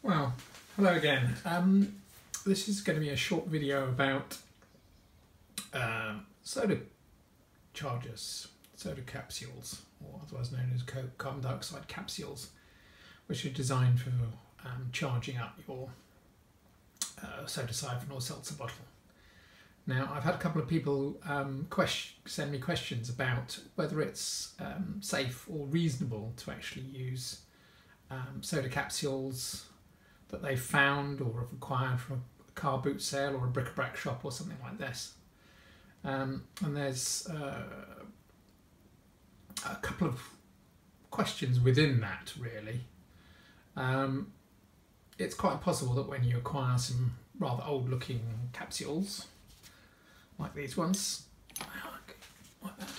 Well, hello again. This is going to be a short video about soda chargers, soda capsules, or otherwise known as carbon dioxide capsules, which are designed for charging up your soda siphon or seltzer bottle. Now, I've had a couple of people send me questions about whether it's safe or reasonable to actually use soda capsules that they found or have acquired from a car boot sale or a bric-a-brac shop or something like this. And there's a couple of questions within that, really. It's quite possible that when you acquire some rather old-looking capsules, like these ones, like that.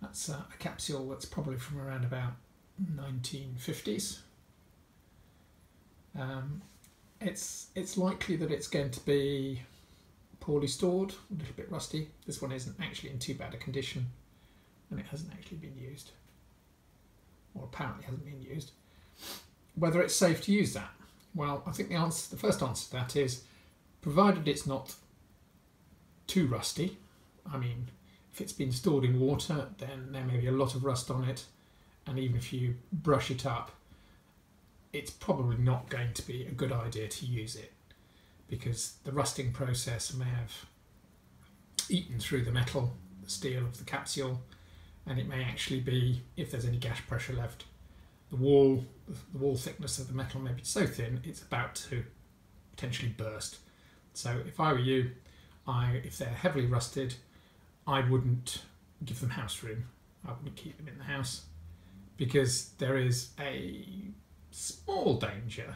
That's a capsule that's probably from around about 1950s. It's likely that it's going to be poorly stored, a little bit rusty. This one isn't actually in too bad a condition, and it hasn't actually been used, or apparently hasn't been used. Whether it's safe to use that? Well, I think the first answer to that is, provided it's not too rusty. I mean, if it's been stored in water, then there may be a lot of rust on it, and even if you brush it up, it's probably not going to be a good idea to use it, because the rusting process may have eaten through the metal, the steel of the capsule, and it may actually be, if there's any gas pressure left, the wall thickness of the metal may be so thin it's about to potentially burst. So if I were you, if they're heavily rusted, I wouldn't give them house room. I wouldn't keep them in the house, because there is a small danger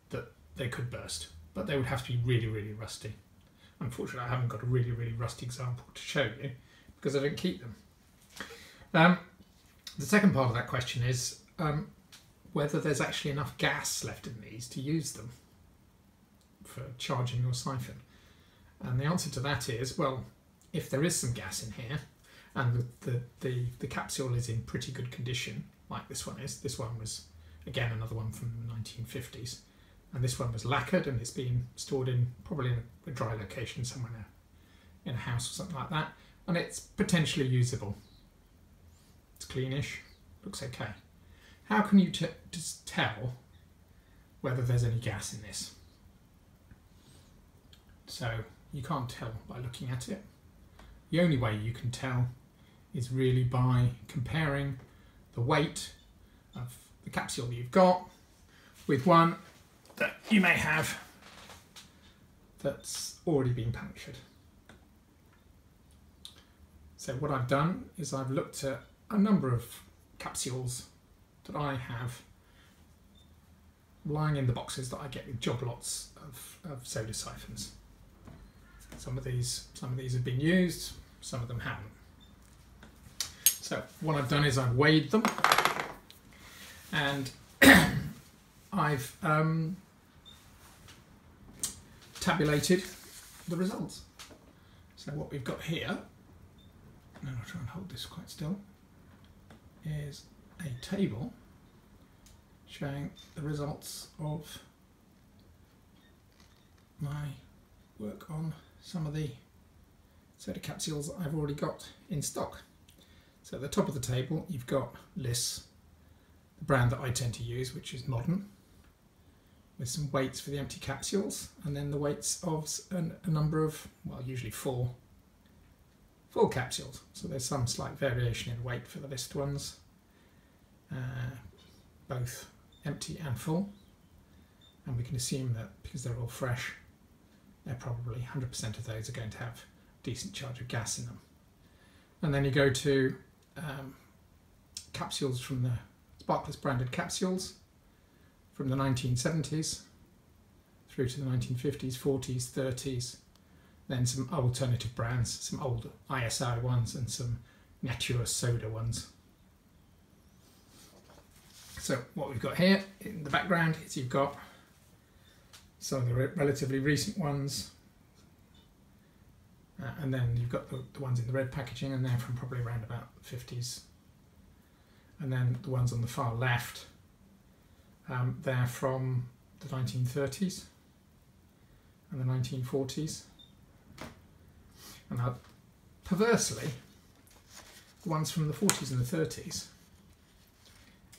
that they could burst, but they would have to be really, really rusty. Unfortunately, I haven't got a really, really rusty example to show you because I don't keep them. The second part of that question is whether there's actually enough gas left in these to use them for charging your siphon. And the answer to that is, well, if there is some gas in here and the capsule is in pretty good condition, like this one is. This one was, again, another one from the 1950s. And this one was lacquered, and it's been stored in probably in a dry location somewhere in a house or something like that. And it's potentially usable. It's cleanish, looks okay. How can you just tell whether there's any gas in this? So you can't tell by looking at it. The only way you can tell is really by comparing the weight of the capsule that you've got with one that you may have that's already been punctured. So what I've done is I've looked at a number of capsules that I have lying in the boxes that I get with job lots of soda siphons. Some of these have been used, some of them haven't. So what I've done is I've weighed them, and I've tabulated the results. So what we've got here, and I'll try and hold this quite still, is a table showing the results of my work on some of the soda capsules I've already got in stock. So at the top of the table you've got Liss, the brand that I tend to use, which is modern, with some weights for the empty capsules, and then the weights of a number of, well, usually four full capsules. So there's some slight variation in weight for the Liss ones, both empty and full, and we can assume that because they're all fresh, they're probably 100% of those are going to have a decent charge of gas in them. And then you go to capsules from the Sparkless branded capsules from the 1970s through to the 1950s, 40s, 30s, then some alternative brands, some old ISI ones and some Natura soda ones. So what we've got here in the background is you've got some of the relatively recent ones, and then you've got the ones in the red packaging, and they're from probably around about the 50s. And then the ones on the far left They're from the 1930s and the 1940s. And perversely, the ones from the 40s and the 30s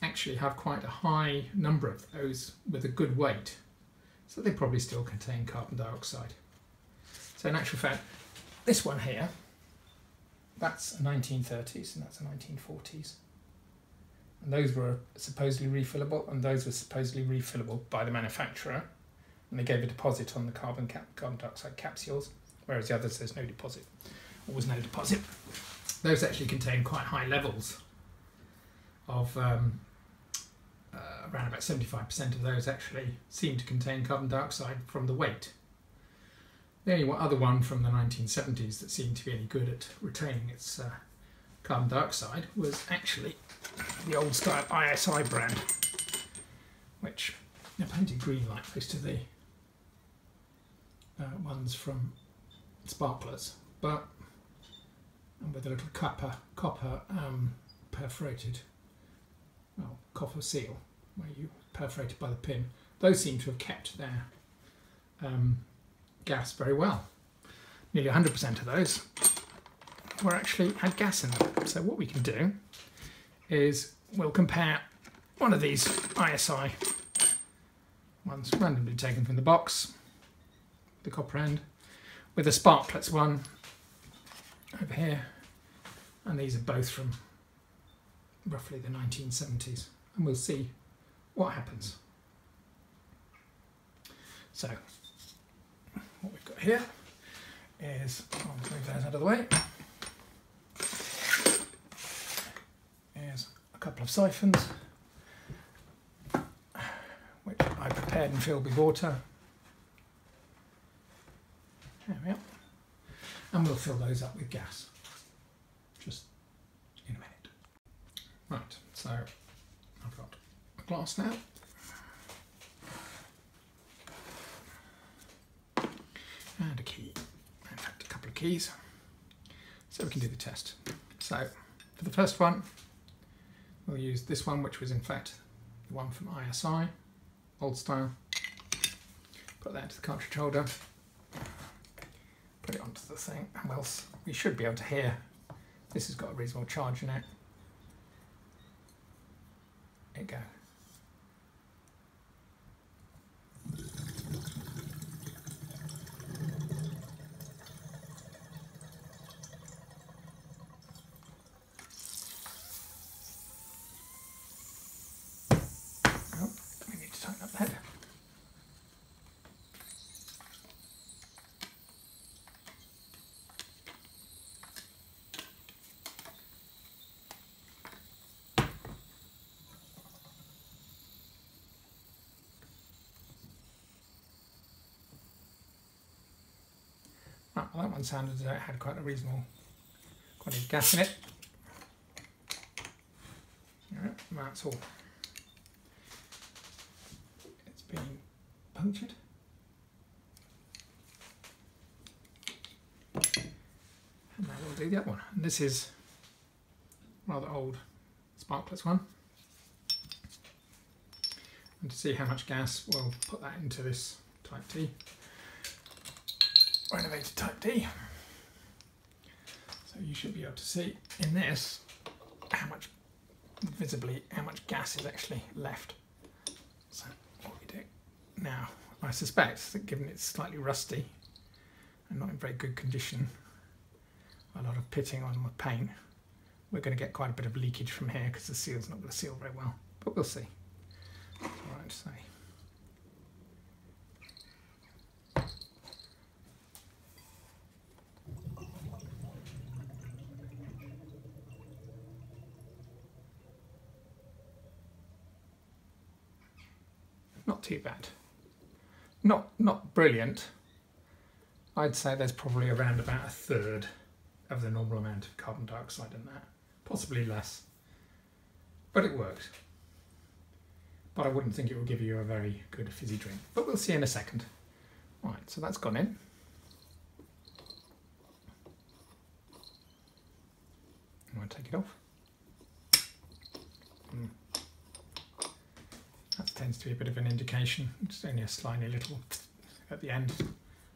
actually have quite a high number of those with a good weight. So they probably still contain carbon dioxide. So in actual fact, this one here, that's a 1930s and that's a 1940s. And those were supposedly refillable, and those were supposedly refillable by the manufacturer. And they gave a deposit on the carbon dioxide capsules, whereas the others there's no deposit, or was no deposit. Those actually contain quite high levels of, around about 75% of those actually seem to contain carbon dioxide from the weight. The only other one from the 1970s that seemed to be any good at retaining its carbon dioxide was actually the old style ISI brand, which they're painted green like most of the ones from sparklers, but with a little copper perforated, well, copper seal where you perforate it by the pin. Those seem to have kept their gas very well. Nearly 100% of those were actually had gas in them. So what we can do is we'll compare one of these ISI ones randomly taken from the box, the copper end, with a sparklets one over here, and these are both from roughly the 1970s, and we'll see what happens. So what we've got here is, I'll move those out of the way, is a couple of siphons which I prepared and filled with water. There we are. And we'll fill those up with gas just in a minute. Right, so I've got a glass now. And a key, in fact a couple of keys, so we can do the test. So for the first one, we'll use this one, which was in fact the one from ISI, old style. Put that into the cartridge holder, put it onto the thing, and we should be able to hear. This has got a reasonable charge in it. There you go. Well, that one sounded as though it had quite a reasonable quantity of gas in it. Alright, that's all. It's been punctured. And now we'll do the other one. And this is a rather old sparklets one. And to see how much gas, we'll put that into this type D. Renovated type D. So you should be able to see in this visibly how much gas is actually left. So what we do now, I suspect that given it's slightly rusty and not in very good condition, a lot of pitting on the paint, we're going to get quite a bit of leakage from here because the seal's not going to seal very well, but we'll see. That's all right to say. Not too bad. Not brilliant. I'd say there's probably around about a third of the normal amount of carbon dioxide in that, possibly less. But it worked. But I wouldn't think it will give you a very good fizzy drink. But we'll see in a second. Right, so that's gone in. I'm going to take it off. That tends to be a bit of an indication. It's only a slightly little at the end.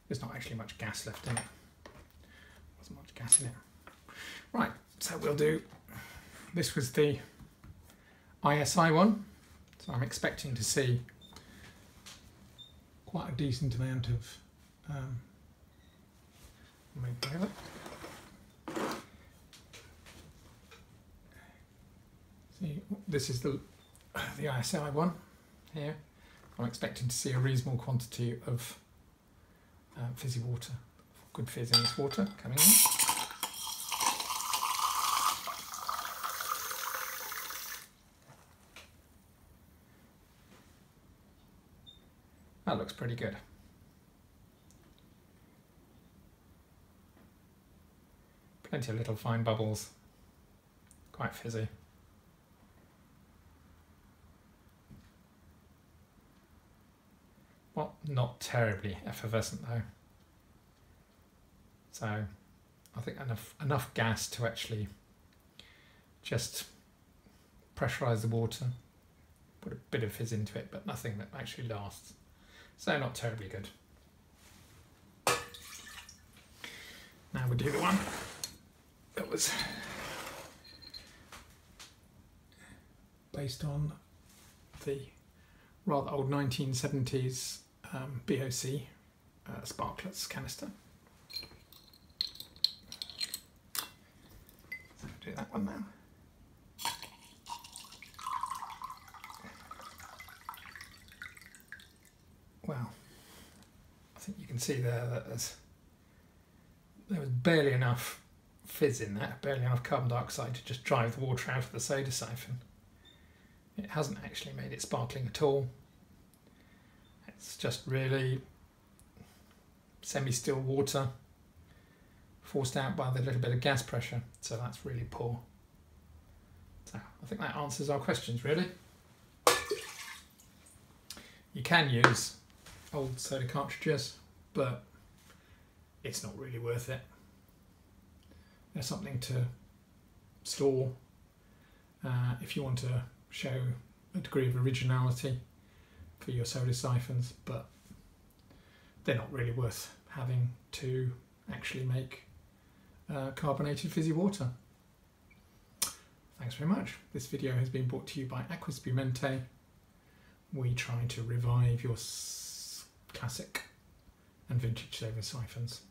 There's not actually much gas left in it. Wasn't much gas in it. Right, so we'll do, this was the ISI one, so I'm expecting to see quite a decent amount of see, this is the ISI one here. I'm expecting to see a reasonable quantity of fizzy water, good fizz in this water coming in. That looks pretty good. Plenty of little fine bubbles, quite fizzy. Well, not terribly effervescent though. So I think enough gas to actually just pressurise the water, put a bit of fizz into it, but nothing that actually lasts. So not terribly good. Now we'll do the one that was based on the rather old 1970s BOC sparklets canister. So we'll do that one now. Well, I think you can see there that there was barely enough fizz in that, barely enough carbon dioxide to just drive the water out of the soda siphon. It hasn't actually made it sparkling at all. It's just really semi-still water forced out by the little bit of gas pressure, so that's really poor. So I think that answers our questions really. You can use old soda cartridges, but it's not really worth it. There's something to store if you want to show a degree of originality for your soda siphons, but they're not really worth having to actually make carbonated fizzy water. Thanks very much. This video has been brought to you by Aqua Spumante. We try to revive your classic and vintage soda siphons.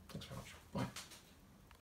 Thanks very much. Bye.